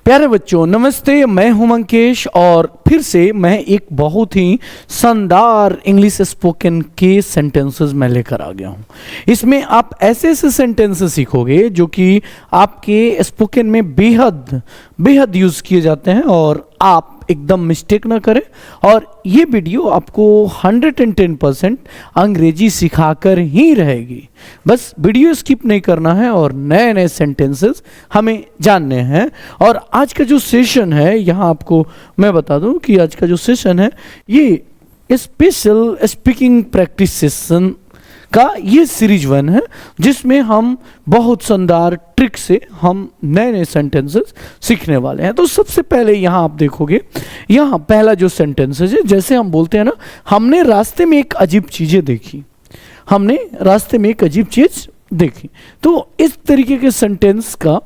प्यारे बच्चों नमस्ते, मैं हूं मंकेश और फिर से मैं एक बहुत ही शानदार इंग्लिश स्पोकन के सेंटेंसेस में लेकर आ गया हूं। इसमें आप ऐसे ऐसे सेंटेंसेस सीखोगे जो कि आपके स्पोकन में बेहद बेहद यूज़ किए जाते हैं और आप एकदम मिस्टेक ना करें। और ये वीडियो आपको 110% अंग्रेजी सिखाकर ही रहेगी। बस वीडियो स्किप नहीं करना है और नए नए सेंटेंसेस हमें जानने हैं। और आज का जो सेशन है, यहाँ आपको मैं बता दूं कि आज का जो सेशन है ये स्पेशल स्पीकिंग प्रैक्टिस सेशन का ये सीरीज 1 है, जिसमें हम बहुत शानदार ट्रिक से हम नए नए सेंटेंसेस सीखने वाले हैं। तो सबसे पहले यहाँ आप देखोगे, यहाँ पहला जो सेंटेंसेस है, जैसे हम बोलते हैं ना, हमने रास्ते में एक अजीब चीज़ें देखी, हमने रास्ते में एक अजीब चीज़ देखी। तो इस तरीके के सेंटेंस का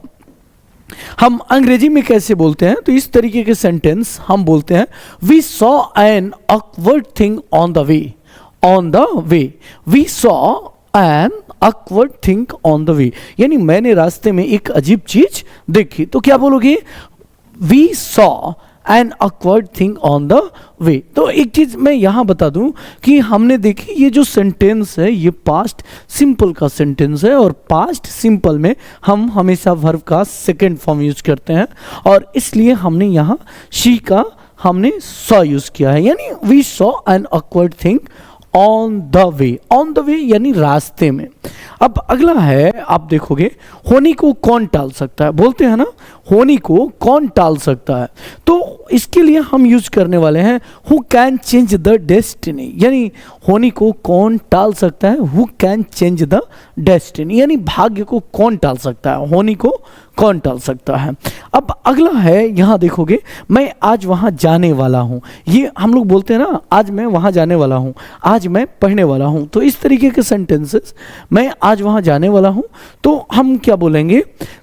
हम अंग्रेजी में कैसे बोलते हैं? तो इस तरीके के सेंटेंस हम बोलते हैं we saw an awkward thing on the way. On the way, we saw an awkward thing on the way, यानी मैंने रास्ते में एक अजीब चीज देखी। तो क्या बोलोगे? We saw an awkward thing on the way। तो एक चीज मैं यहाँ बता दूं कि हमने देखी, ये जो सेंटेंस है ये पास्ट सिंपल का सेंटेंस है और पास्ट सिंपल में हम हमेशा वर्ब का सेकेंड फॉर्म यूज करते हैं और इसलिए हमने यहाँ शी का हमने सॉ यूज किया है, यानी we saw an awkward thing on the way. On the way यानी रास्ते में। अब अगला है, आप देखोगे होनी को कौन टाल सकता है? बोलते हैं ना, होनी को कौन टाल सकता है? तो इसके लिए हम यूज करने वाले हैं who can change the destiny, यानी होनी को कौन टाल सकता है? Who can change the destiny, यानी भाग्य को कौन टाल सकता है, होनी को कौन टाल सकता है। अब अगला है, यहाँ देखोगे मैं आज वहाँ जाने वाला हूँ। ये हम लोग बोलते हैं ना, आज मैं वहाँ जाने वाला हूँ, आज मैं पढ़ने वाला हूँ। तो इस तरीके के सेंटेंसेस, मैं आज वहाँ जाने वाला हूँ, तो हम क्या बोलेंगे?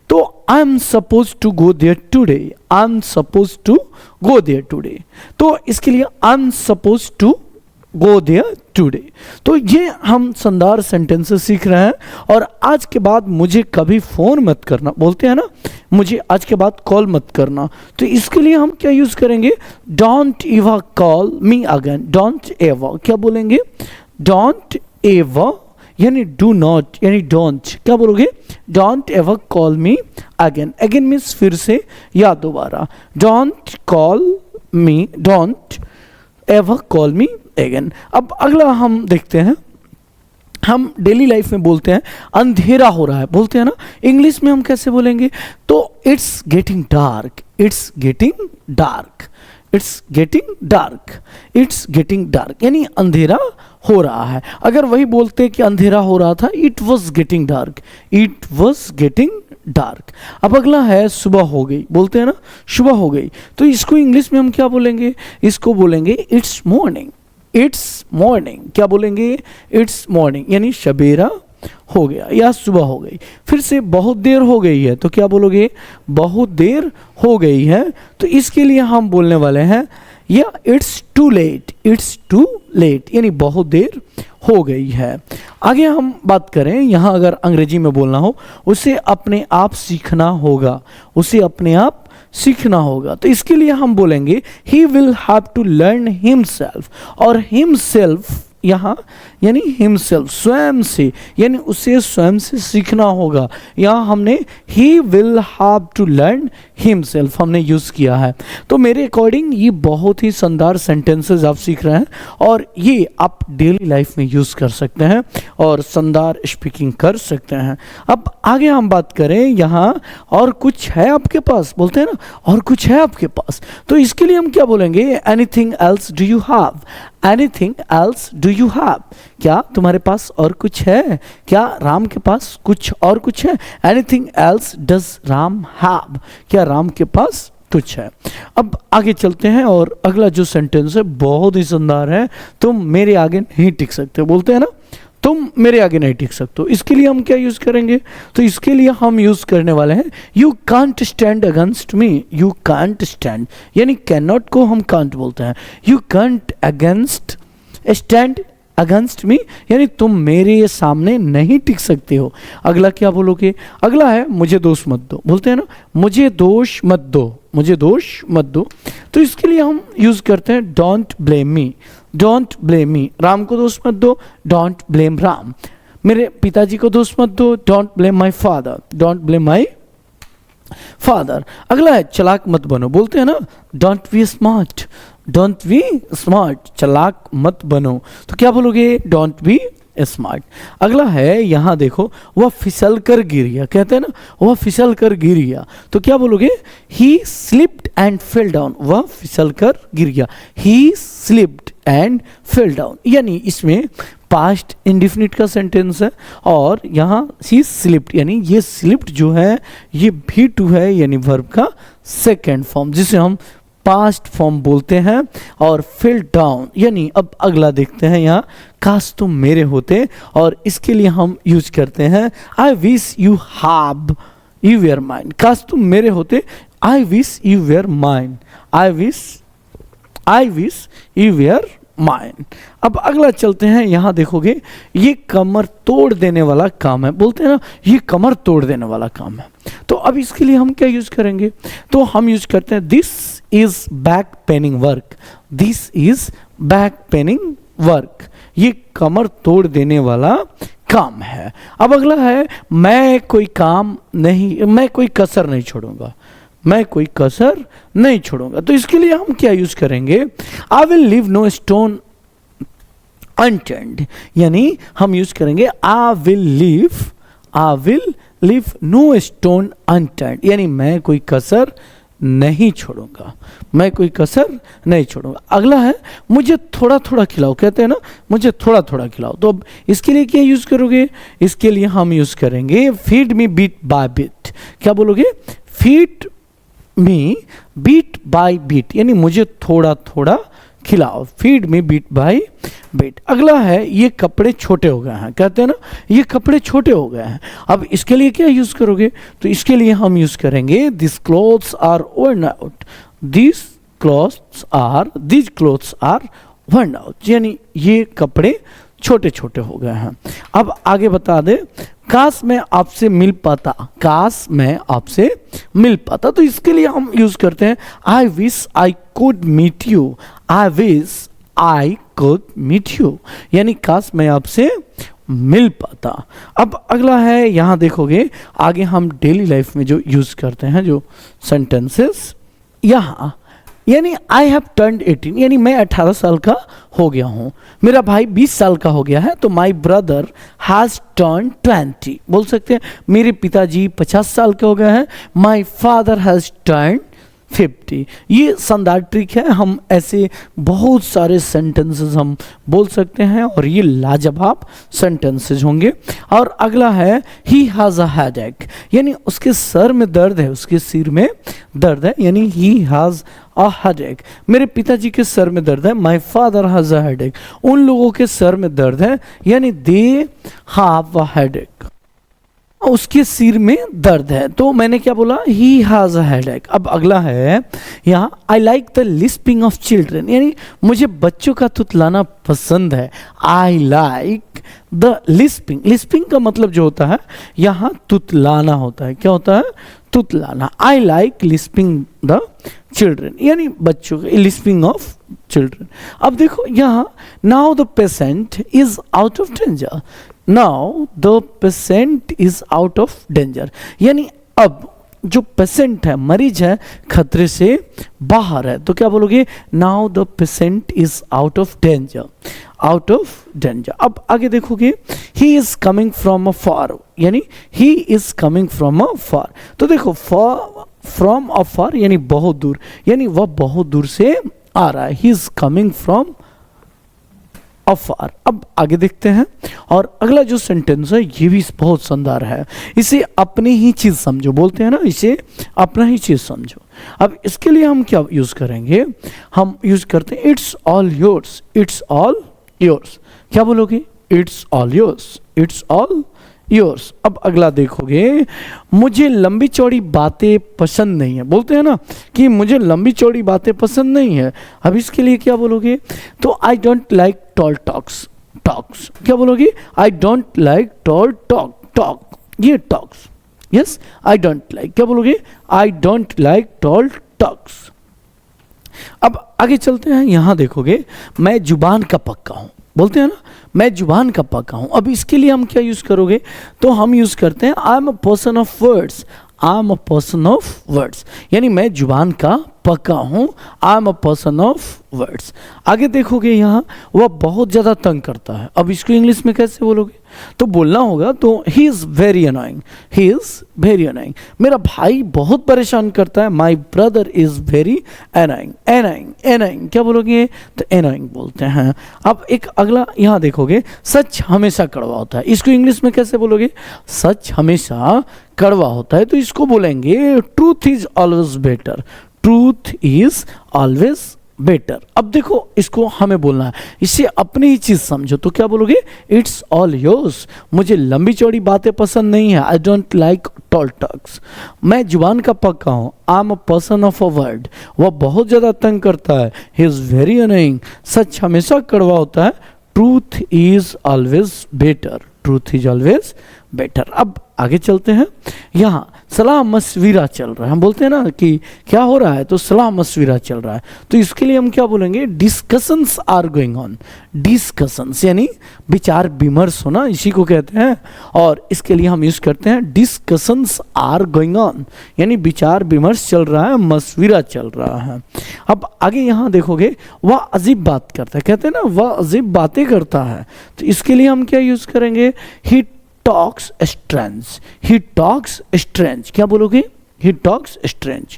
तो I am suppose to go there today, I am suppose to go there today. तो इसके लिए I am suppose to go there today. तो ये हम शानदार सेंटेंसेस सीख रहे हैं। और आज के बाद मुझे कभी फ़ोन मत करना, बोलते हैं ना, मुझे आज के बाद कॉल मत करना। तो इसके लिए हम क्या यूज़ करेंगे? Don't ever call me again. Don't ever क्या बोलेंगे? डोंट एवर यानी डू नॉट, यानी डोंट क्या बोलोगे? Don't ever call me again. Again means फिर से या दोबारा। Don't call me, don't ever call me again. अब अगला हम देखते हैं, हम डेली लाइफ में बोलते हैं अंधेरा हो रहा है, बोलते हैं ना, इंग्लिश में हम कैसे बोलेंगे? तो it's getting dark, it's getting dark, it's getting dark, it's getting dark, यानी अंधेरा हो रहा है। अगर वही बोलते कि अंधेरा हो रहा था, it was getting dark, it was getting dark. अब अगला है सुबह हो गई, बोलते हैं ना, सुबह हो गई। तो इसको इंग्लिश में हम क्या बोलेंगे? इसको बोलेंगे इट्स मॉर्निंग, इट्स मॉर्निंग। क्या बोलेंगे? इट्स मॉर्निंग, यानी सवेरा हो गया या सुबह हो गई। फिर से बहुत देर हो गई है, तो क्या बोलोगे? बहुत देर हो गई है। तो इसके लिए हम बोलने वाले हैं या it's too late, it's too late, यानी बहुत देर हो गई है। आगे हम बात करें, यहाँ अगर अंग्रेजी में बोलना हो, उसे अपने आप सीखना होगा, उसे अपने आप सीखना होगा। तो इसके लिए हम बोलेंगे he will have to learn himself. और हिमसेल्फ यहाँ यानी हिमसेल्फ, स्वयं से, यानी उसे स्वयं से सीखना होगा। यहाँ हमने he will have to learn himself हमने यूज़ किया है। तो मेरे अकॉर्डिंग ये बहुत ही शानदार सेंटेंसेस आप सीख रहे हैं और ये आप डेली लाइफ में यूज़ कर सकते हैं और शानदार स्पीकिंग कर सकते हैं। अब आगे हम बात करें, यहाँ और कुछ है आपके पास, बोलते हैं ना, और कुछ है आपके पास। तो इसके लिए हम क्या बोलेंगे? Anything else do you have, anything else do you have, क्या तुम्हारे पास और कुछ है? क्या राम के पास कुछ और कुछ है? Anything else does Ram have, क्या राम के पास कुछ है? अब आगे चलते हैं और अगला जो सेंटेंस है बहुत ही शानदार है। तुम मेरे आगे नहीं टिक सकते, बोलते हैं ना, तुम मेरे आगे नहीं टिक सकते। इसके लिए हम क्या यूज करेंगे? तो इसके लिए हम यूज करने वाले हैं you can't stand against me. You can't stand यानी कैन नॉट को हम कांट बोलते हैं। You can't against stand against me, यानी तुम मेरे सामने नहीं टिक सकते हो। अगला क्या बोलोगे? अगला है मुझे दोष मत दो। बोलते हैं ना मुझे दोष मत दो, मुझे दोष मत दो। तो इसके लिए हम यूज करते हैं don't blame me, don't blame me. Ram को दोष मत दो, डोंट ब्लेम राम। मेरे पिताजी को दोष मत दो, don't blame my father, don't blame my father. अगला है चालाक मत बनो। बोलते हैं ना don't be smart, don't be smart, चालाक मत बनो। तो क्या बोलोगे? Don't be smart. अगला है यहाँ देखो, वह फिसल कर गिर गया। कहते हैं ना वह फिसल कर गिर गया, तो क्या बोलोगे? ही स्लिप्ड एंड फेल डाउन, वह फिसल कर गिर गया। ही स्लिप्ड एंड फेल डाउन, यानी इसमें पास्ट इंडिफिनिट का सेंटेंस है और यहाँ ही स्लिप्ड, यानी ये स्लिप्ड जो है ये V2 है, यानी वर्ब का सेकेंड फॉर्म, जिसे हम पास्ट फॉर्म बोलते हैं। और फेल डाउन, यानी अब अगला देखते हैं यहाँ, काश तुम मेरे होते, और इसके लिए हम यूज करते हैं I wish you have you were mine. काश तुम मेरे होते, I wish you were mine, I wish you were mine. अब अगला चलते हैं, यहाँ देखोगे ये कमर तोड़ देने वाला काम है। बोलते हैं ना ये कमर तोड़ देने वाला काम है। तो अब इसके लिए हम क्या यूज करेंगे? तो हम यूज करते हैं this is back paining work, this is back paining work, ये कमर तोड़ देने वाला काम है। अब अगला है मैं कोई कसर नहीं छोड़ूंगा, मैं कोई कसर नहीं छोड़ूंगा। तो इसके लिए हम क्या यूज करेंगे? I will leave no stone unturned, यानी हम यूज करेंगे I will leave no stone unturned, यानी मैं कोई कसर नहीं छोड़ूंगा, मैं कोई कसर नहीं छोड़ूंगा। अगला है मुझे थोड़ा थोड़ा खिलाओ। कहते हैं ना मुझे थोड़ा थोड़ा खिलाओ। तो अब इसके लिए क्या यूज करोगे? इसके लिए हम यूज करेंगे feed me bit by bit. क्या बोलोगे? Feed me bit by bit, यानी मुझे थोड़ा थोड़ा खिलाओ, feed me bit by bit. अगला है ये कपड़े छोटे हो गए हैं। कहते हैं ना ये कपड़े छोटे हो गए हैं। अब इसके लिए क्या यूज करोगे? तो इसके लिए हम यूज करेंगे this clothes are worn out, these clothes are worn out, यानी ये कपड़े छोटे छोटे हो गए हैं। अब आगे बता दे, काश मैं आपसे मिल पाता, काश मैं आपसे मिल पाता। तो इसके लिए हम यूज करते हैं I wish I could meet you, I wish I could meet you, यानी काश मैं आपसे मिल पाता। अब अगला है यहाँ देखोगे आगे हम डेली लाइफ में जो यूज करते हैं जो सेंटेंसेस, यहाँ यानी आई हैव टर्न्ड 18, यानी मैं 18 साल का हो गया हूँ। मेरा भाई 20 साल का हो गया है, तो माई ब्रदर हैज टर्न्ड 20। बोल सकते हैं मेरे पिताजी 50 साल के हो गए हैं, माई फादर हैज टर्न्ड 50। ये शानदार ट्रिक है, हम ऐसे बहुत सारे सेंटेंसेस हम बोल सकते हैं और ये लाजवाब सेंटेंसेस होंगे। और अगला है ही हैज अ हेडेक, यानी उसके सर में दर्द है, उसके सिर में दर्द है, यानी ही हैज अ हेडेक। मेरे पिताजी के सर में दर्द है, my father has a headache. उन लोगों के सर में दर्द है, यानी दे हैव अ हेडेक, उसके सिर में दर्द है। तो मैंने क्या बोला? He has a headache. अब अगला है यहाँ I like the lisping of children, यानी मुझे बच्चों का तुतलाना पसंद है। I like the lisping, lisping का मतलब जो होता है यहाँ तुतलाना होता है। क्या होता है? तुतलाना। I like lisping the children, यानी बच्चों का, लिस्पिंग ऑफ चिल्ड्रन। अब देखो यहाँ now the patient is out of danger, now the patient is out of danger, यानी अब जो पेशेंट है, मरीज है, खतरे से बाहर है। तो क्या बोलोगे? Now the patient is out of danger, out of danger. अब आगे देखोगे he is coming from a फार, यानी he is coming from a फार। तो देखो फ्रॉम अ फार यानी बहुत दूर, यानी वह बहुत दूर से आ रहा है। ही इज कमिंग फ्रॉम अफार। अब आगे देखते हैं और अगला जो सेंटेंस है ये भी बहुत शानदार है। इसे अपनी ही चीज समझो, बोलते हैं ना इसे अपना ही चीज समझो। अब इसके लिए हम क्या यूज करेंगे? हम यूज करते हैं it's all yours, it's all yours. क्या बोलोगे? It's all yours, it's all yours. अब अगला देखोगे मुझे लंबी चौड़ी बातें पसंद नहीं है। बोलते हैं ना कि मुझे लंबी चौड़ी बातें पसंद नहीं है। अब इसके लिए क्या बोलोगे? तो I don't like tall talks, talks. क्या बोलोगे? I don't like tall talk, talk ये talks. Yes, I don't like, क्या बोलोगे? I don't like tall talks. अब आगे चलते हैं, यहां देखोगे मैं जुबान का पक्का हूं, बोलते हैं ना मैं जुबान का पक्का हूं। अब इसके लिए हम क्या यूज करोगे? तो हम यूज करते हैं आई am a person of words, I am a person of words, यानी मैं जुबान का पक्का हूं, I am a person of words. आगे देखोगे यहाँ वह बहुत ज्यादा तंग करता है। अब इसको इंग्लिश में कैसे बोलोगे? तो बोलना होगा तो ही is very annoying, he is very annoying, मेरा भाई बहुत परेशान करता है, my brother is very annoying, annoying annoying, क्या बोलोगे? तो अनोइंग बोलते हैं। अब एक अगला यहाँ देखोगे, सच हमेशा कड़वा होता है, इसको इंग्लिश में कैसे बोलोगे? सच हमेशा कड़वा होता है, तो इसको बोलेंगे truth is always better, truth is always better. अब देखो इसको हमें बोलना है, इससे अपनी ही चीज समझो, तो क्या बोलोगे? इट्स ऑल योर्स, मुझे लंबी चौड़ी बातें पसंद नहीं है, I don't like tall talks. मैं जुबान का पक्का हूं, I am a person of a word, वह बहुत ज्यादा तंग करता है, ही इज वेरी अनोइंग, सच हमेशा कड़वा होता है, truth is always better, truth is always better. अब आगे चलते हैं, यहाँ सलाह मशविरा चल रहा है, हम बोलते हैं ना कि क्या हो रहा है? तो सलाह मशविरा चल रहा है, तो इसके लिए हम क्या बोलेंगे? Discussions are going on, discussions यानी विचार विमर्श होना, इसी को कहते हैं। और इसके लिए हम यूज करते हैं डिस्कशंस आर गोइंग ऑन, यानी विचार विमर्श चल रहा है, मशविरा चल रहा है। अब आगे यहाँ देखोगे वह अजीब बात करता है, कहते हैं ना वह अजीब बातें करता है, तो इसके लिए हम क्या यूज करेंगे? He talks strange, he talks strange, क्या बोलोगे? He talks strange.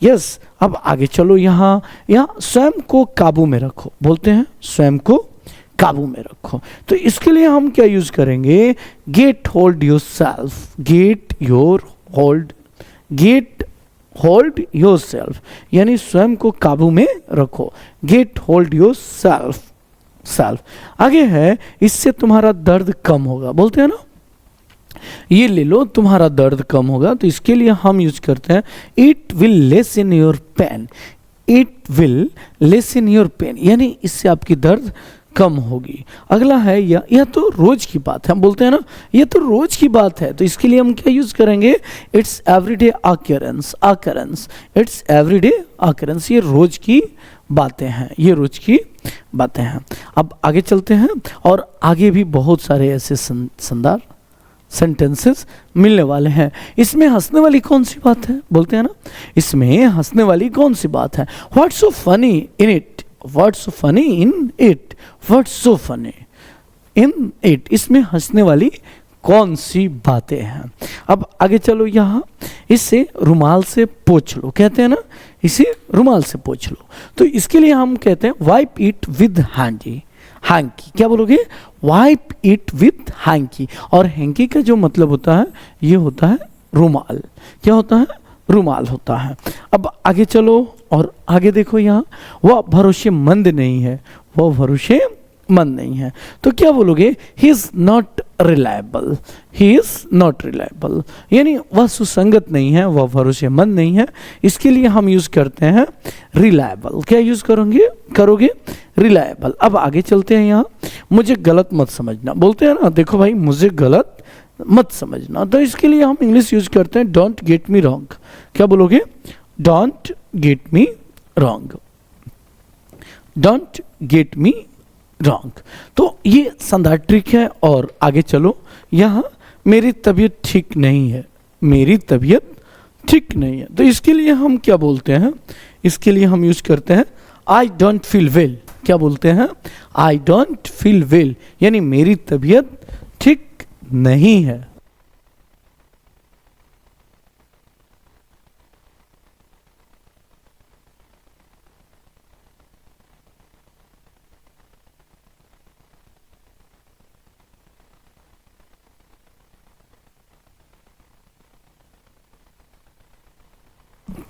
यस, अब आगे चलो, यहाँ स्वयं को काबू में रखो, बोलते हैं स्वयं को काबू में रखो, तो इसके लिए हम क्या यूज करेंगे? Get hold your self, get your hold, get hold your self, यानी स्वयं को काबू में रखो, get hold your self, self. आगे है इससे तुम्हारा दर्द कम होगा, बोलते हैं ना ये ले लो तुम्हारा दर्द कम होगा, तो इसके लिए हम यूज करते हैं it will lessen your pain, it will lessen your pain, यानी इससे आपकी दर्द कम होगी। अगला है यह तो रोज की बात है, हम बोलते हैं ना यह तो रोज की बात है, तो इसके लिए हम क्या यूज करेंगे? It's everyday occurrence, occurrence, it's everyday occurrence, ये रोज की बातें हैं, ये रोज की बातें हैं। अब आगे चलते हैं, और आगे भी बहुत सारे ऐसे शानदार सेंटेंसेस मिलने वाले हैं। इसमें हंसने वाली कौन सी बात है? बोलते हैं ना इसमें हंसने वाली कौन सी बात है? What's so funny in it, what's so funny in it, what's so funny in it, इसमें हंसने वाली कौन सी बातें हैं? अब आगे चलो, यहाँ इससे रुमाल से पोंछ लो, कहते हैं ना इसे रुमाल से पोंछ लो, तो इसके लिए हम कहते हैं wipe it with hanky, hanky, क्या बोलोगे? वाइप इट विथ हैंकी, और हैंकी का जो मतलब होता है ये होता है रुमाल, क्या होता है? रुमाल होता है। अब आगे चलो, और आगे देखो यहाँ वह भरोसेमंद नहीं है, वह भरोसेमंद नहीं है, तो क्या बोलोगे? He is not reliable, he is not reliable, यानी वह सुसंगत नहीं है, वह भरोसेमंद नहीं है, इसके लिए हम यूज करते हैं रिलायबल, क्या यूज करोगे? रिलायबल। अब आगे चलते हैं, यहाँ मुझे गलत मत समझना, बोलते हैं ना देखो भाई मुझे गलत मत समझना, तो इसके लिए हम इंग्लिश यूज करते हैं डोंट गेट मी रॉन्ग, क्या बोलोगे? Don't get me wrong, don't get me wrong. तो ये शानदार ट्रिक है। और आगे चलो, यहाँ मेरी तबीयत ठीक नहीं है, मेरी तबीयत ठीक नहीं है, तो इसके लिए हम क्या बोलते हैं? इसके लिए हम यूज करते हैं आई डोंट फील वेल, क्या बोलते हैं? आई डोंट फील वेल, यानी मेरी तबीयत ठीक नहीं है।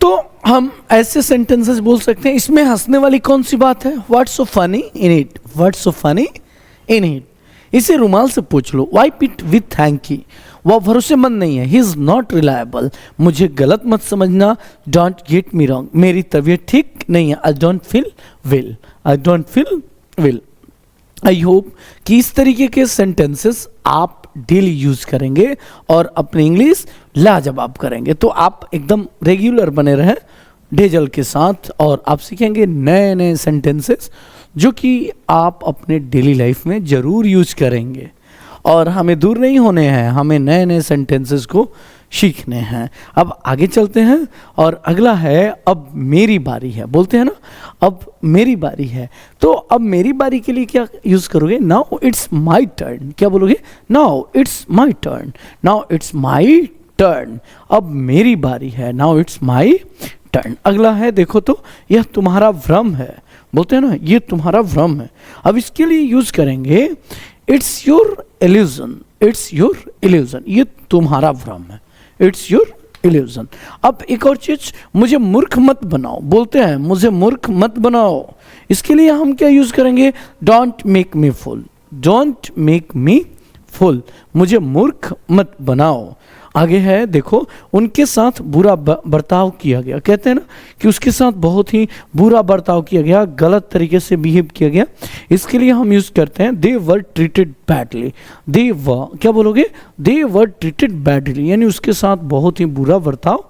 तो हम ऐसे सेंटेंसेस बोल सकते हैं, इसमें हंसने वाली कौन सी बात है? What's so funny in it, what's so funny in it, इसे रुमाल से पूछ लो, वाइप इट विथ हैंकी, वह भरोसेमंद नहीं है, ही इज नॉट रिलायबल, मुझे गलत मत समझना, डोंट गेट मी रॉन्ग, मेरी तबीयत ठीक नहीं है, I don't feel well, I don't feel well. I hope कि इस तरीके के सेंटेंसेस आप डेली यूज करेंगे और अपनी इंग्लिश लाजवाब करेंगे, तो आप एकदम रेगुलर बने रहें डेजल के साथ और आप सीखेंगे नए नए सेंटेंसेस जो कि आप अपने डेली लाइफ में ज़रूर यूज करेंगे। और हमें दूर नहीं होने हैं, हमें नए नए सेंटेंसेस को सीखने हैं। अब आगे चलते हैं और अगला है अब मेरी बारी है, बोलते हैं ना अब मेरी बारी है। तो अब मेरी बारी के लिए क्या यूज करोगे? Now it's my turn. क्या बोलोगे? Now it's my turn, now it's my turn. अब मेरी बारी है, नाउ इट्स माय टर्न। अगला है देखो तो, यह तुम्हारा भ्रम है, बोलते हैं ना ये तुम्हारा भ्रम है। अब इसके लिए यूज करेंगे it's your illusion, it's your illusion, ये तुम्हारा भ्रम है, इट्स योर इल्यूजन। अब एक और चीज, मुझे मूर्ख मत बनाओ, बोलते हैं मुझे मूर्ख मत बनाओ। इसके लिए हम क्या यूज करेंगे? Don't make me full, don't make me full, मुझे मूर्ख मत बनाओ। आगे है देखो, उनके साथ बुरा बर्ताव किया गया, कहते हैं ना कि उसके साथ बहुत ही बुरा बर्ताव किया गया, गलत तरीके से बिहेव किया गया। इसके लिए हम यूज करते हैं दे वर ट्रीटेड बैडली, दे वर, क्या बोलोगे? दे वर ट्रीटेड बैडली, यानी उसके साथ बहुत ही बुरा बर्ताव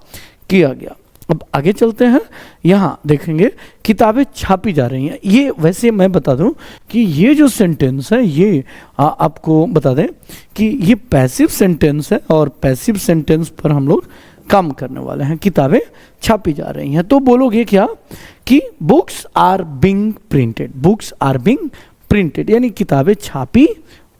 किया गया। अब आगे चलते हैं, यहाँ देखेंगे किताबें छापी जा रही हैं। ये वैसे मैं बता दूं कि ये जो सेंटेंस है ये आपको बता दें कि ये पैसिव सेंटेंस है और पैसिव सेंटेंस पर हम लोग काम करने वाले हैं। किताबें छापी जा रही हैं तो बोलोगे क्या कि books are being printed, books are being printed, यानी किताबें छापी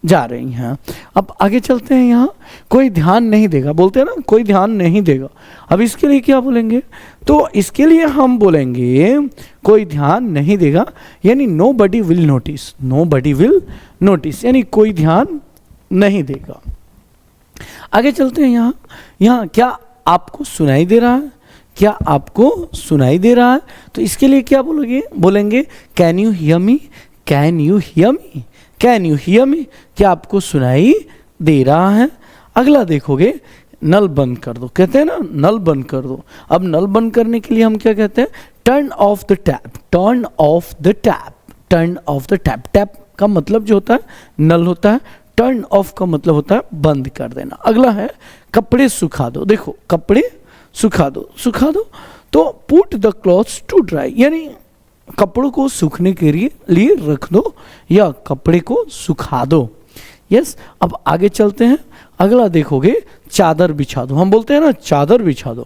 जा रही हैं। अब आगे चलते हैं, यहाँ कोई ध्यान नहीं देगा, बोलते हैं ना कोई ध्यान नहीं देगा। अब इसके लिए क्या बोलेंगे? तो इसके लिए हम बोलेंगे कोई ध्यान नहीं देगा, यानी nobody will notice, nobody will notice, यानी कोई ध्यान नहीं देगा। आगे चलते हैं, यहाँ क्या आपको सुनाई दे रहा है? क्या आपको सुनाई दे रहा है? तो इसके लिए क्या बोलोगे? बोलेंगे can you hear me, can you hear me, can you hear me, क्या आपको सुनाई दे रहा है? अगला देखोगे नल बंद कर दो, कहते हैं ना नल बंद कर दो। अब नल बंद करने के लिए हम क्या कहते हैं? Turn off the tap, turn off the tap, turn off the tap. Tap का मतलब जो होता है नल होता है, टर्न ऑफ का मतलब होता है बंद कर देना। अगला है कपड़े सुखा दो, देखो कपड़े सुखा दो, सुखा दो तो put the clothes to dry, यानी कपड़ों को सूखने के लिए रख दो या कपड़े को सुखा दो। यस, अब आगे चलते हैं, अगला देखोगे चादर बिछा दो, हम बोलते हैं ना चादर बिछा दो।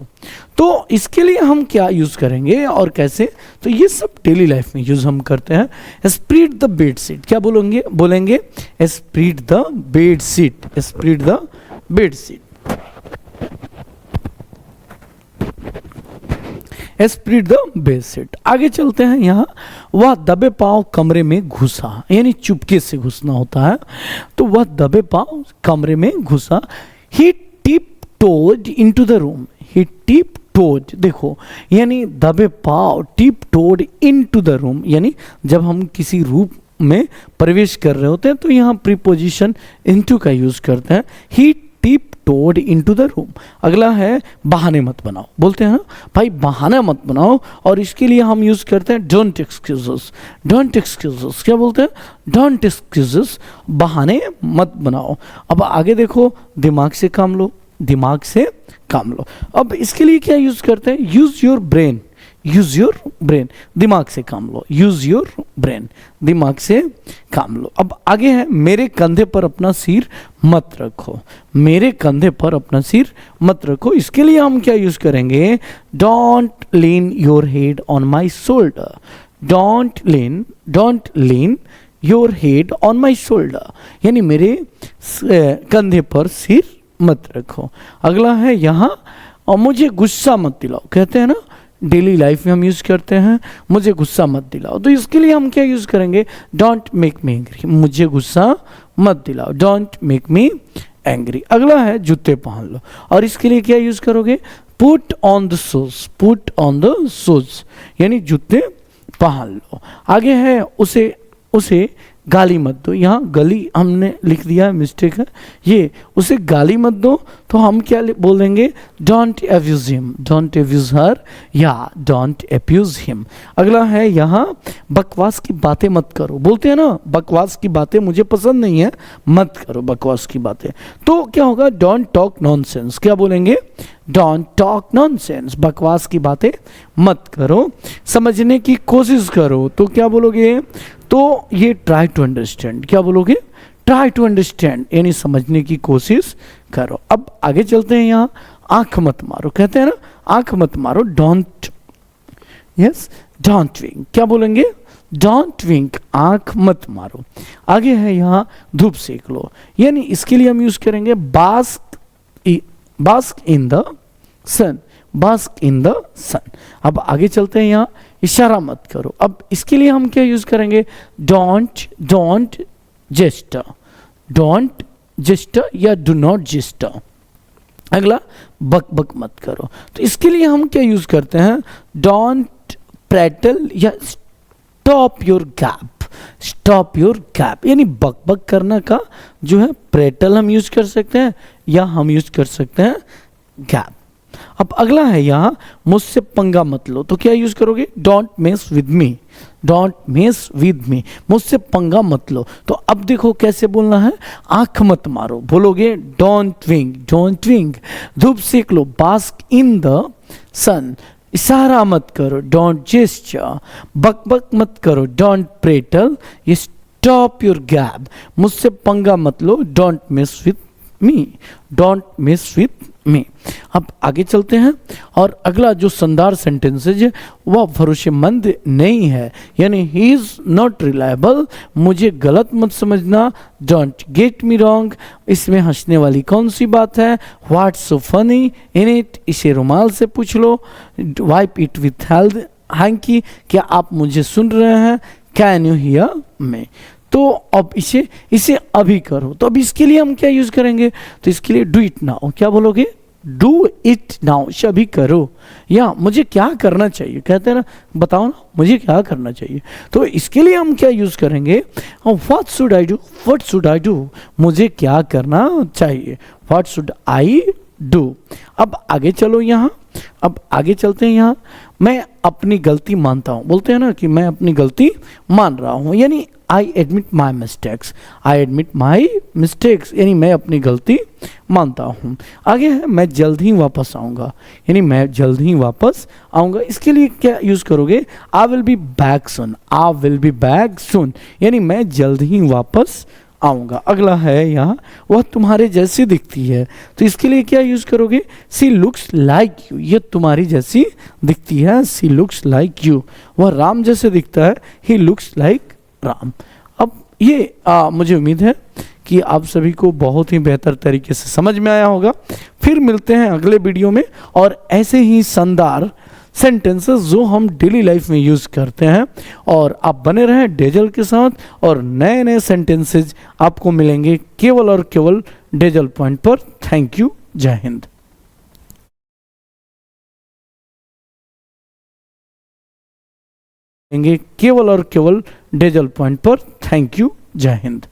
तो इसके लिए हम क्या यूज करेंगे और कैसे? तो ये सब डेली लाइफ में यूज हम करते हैं। स्प्रेड द बेड शीट, क्या बोलेंगे? बोलेंगे spread the bed sheet, spread the bed sheet, spread the bed sheet. आगे चलते हैं, यहाँ वह दबे पांव कमरे में घुसा, यानी चुपके से घुसना होता है। तो वह दबे पांव कमरे में घुसा। He tiptoed into the room, he tiptoed, देखो यानी दबे पांव, tiptoed into the room, यानी जब हम किसी रूम में प्रवेश कर रहे होते हैं तो यहाँ प्रीपोजिशन इनटू का यूज करते हैं। He tiptoed into the room. अगला है बहाने मत बनाओ, बोलते हैं ना भाई बहाना मत बनाओ, और इसके लिए हम यूज करते हैं डोंट एक्सक्यूजेस, डोंट एक्सक्यूजेस, क्या बोलते हैं? डोंट एक्सक्यूजेस, बहाने मत बनाओ। अब आगे देखो दिमाग से काम लो, दिमाग से काम लो। अब इसके लिए क्या यूज करते हैं? Use your brain, use your brain, दिमाग से काम लो, यूज योर ब्रेन, दिमाग से काम लो। अब आगे है मेरे कंधे पर अपना सिर मत रखो, मेरे कंधे पर अपना सिर मत रखो। इसके लिए हम क्या यूज करेंगे? Don't lean your head on my shoulder, don't lean your head on my shoulder, यानी मेरे कंधे पर सिर मत रखो। अगला है यहाँ और मुझे गुस्सा मत दिलाओ, कहते हैं ना डेली लाइफ में हम यूज करते हैं मुझे गुस्सा मत दिलाओ। तो इसके लिए हम क्या यूज करेंगे? डोंट मेक मी एंग्री, मुझे गुस्सा मत दिलाओ, डोंट मेक मी एंग्री। अगला है जूते पहन लो, और इसके लिए क्या यूज करोगे? Put on the shoes, put on the shoes, यानी जूते पहन लो। आगे है उसे गाली मत दो। यहाँ गली हमने लिख दिया है, मिस्टेक है ये, उसे गाली मत दो तो हम क्या बोलेंगे, don't abuse him, don't abuse her या डोंट एब्यूज हिम। अगला है यहाँ बकवास की बातें मत करो, बोलते हैं ना बकवास की बातें मुझे पसंद नहीं है, मत करो बकवास की बातें। तो क्या होगा, डोंट टॉक नॉनसेंस, क्या बोलेंगे, डोंट टॉक नॉनसेंस, बकवास की बातें मत करो। समझने की कोशिश करो तो क्या बोलोगे, तो ये ट्राई टू अंडरस्टैंड, क्या बोलोगे, ट्राई टू अंडरस्टैंड, यानी समझने की कोशिश करो। अब आगे चलते हैं, यहाँ आंख मत मारो, कहते हैं ना आंख मत मारो, डोंट, यस डोंट विंक, क्या बोलेंगे, डोंट विंक, आंख मत मारो। आगे है यहाँ धूप सेक लो, यानी इसके लिए हम यूज करेंगे bask in the sun, bask in the sun. अब आगे चलते हैं, यहाँ इशारा मत करो। अब इसके लिए हम क्या यूज करेंगे, डोंट जेस्टर, डोंट जेस्टर या डू नॉट जेस्टर। अगला बक बक मत करो, तो इसके लिए हम क्या यूज करते हैं, डोंट प्रेटल या stop your gap, stop your gap, यानी बक बक करना का जो है प्रेटल हम यूज कर सकते हैं या हम यूज कर सकते हैं गैप। अब अगला है यहाँ मुझसे पंगा मत लो, तो क्या यूज करोगे, don't mess with me, don't mess with मी, मुझसे पंगा मत लो। तो अब देखो कैसे बोलना है, आंख मत मारो, बोलोगे डोंट विंक, डोंट विंक। धूप सेक लो, बास्क इन द सन, इशारा मत करो, डोंट जेस्चर। बक बक मत करो, डोंट प्रेटल, ये स्टॉप योर गैप। मुझसे पंगा मत लो, don't mess with me, don't mess with me. अब आगे चलते हैं, और अगला जो शानदार सेंटेंसेज है वह भरोसेमंद नहीं है, यानी ही इज नॉट रिलायबल, मुझे गलत मत समझना, डोंट गेट मी रॉन्ग। इसमें हंसने वाली कौन सी बात है, what's so funny in it, इसे रुमाल से पूछ लो, वाइप इट विथ हैंकी, क्या आप मुझे सुन रहे हैं, कैन यू हियर मी। तो अब इसे अभी करो, तो अब इसके लिए हम क्या यूज करेंगे, तो इसके लिए डू इट नाउ, क्या बोलोगे, डू इट नाउ, अभी करो, या मुझे क्या करना चाहिए, कहते हैं ना बताओ ना मुझे क्या करना चाहिए। तो इसके लिए हम क्या यूज करेंगे, what should I do, what should I do, मुझे क्या करना चाहिए, व्हाट शुड आई डू। अब आगे चलो, यहाँ अब आगे चलते हैं, यहाँ मैं अपनी गलती मानता हूँ, बोलते हैं ना कि मैं अपनी गलती मान रहा हूँ, यानी I admit my mistakes, I admit my mistakes, यानी मैं अपनी गलती मानता हूँ। आगे है मैं जल्द ही वापस आऊँगा, यानी मैं जल्द ही वापस आऊँगा। इसके लिए क्या यूज़ करोगे, I will be back soon, I will be back soon, यानी मैं जल्द ही वापस आऊँगा। अगला है यहाँ वह तुम्हारे जैसी दिखती है, तो इसके लिए क्या यूज़ करोगे, सी लुक्स लाइक यू, ये तुम्हारी जैसी दिखती है, सी लुक्स लाइक यू। वह राम जैसे दिखता है, ही लुक्स लाइक राम। अब ये मुझे उम्मीद है कि आप सभी को बहुत ही बेहतर तरीके से समझ में आया होगा। फिर मिलते हैं अगले वीडियो में और ऐसे ही शानदार सेंटेंसेस जो हम डेली लाइफ में यूज़ करते हैं। और आप बने रहें डेजल के साथ और नए नए सेंटेंसेज आपको मिलेंगे केवल और केवल डेजल पॉइंट पर। थैंक यू, जय हिंद। केवल और केवल डेजल पॉइंट पर। थैंक यू, जय हिंद।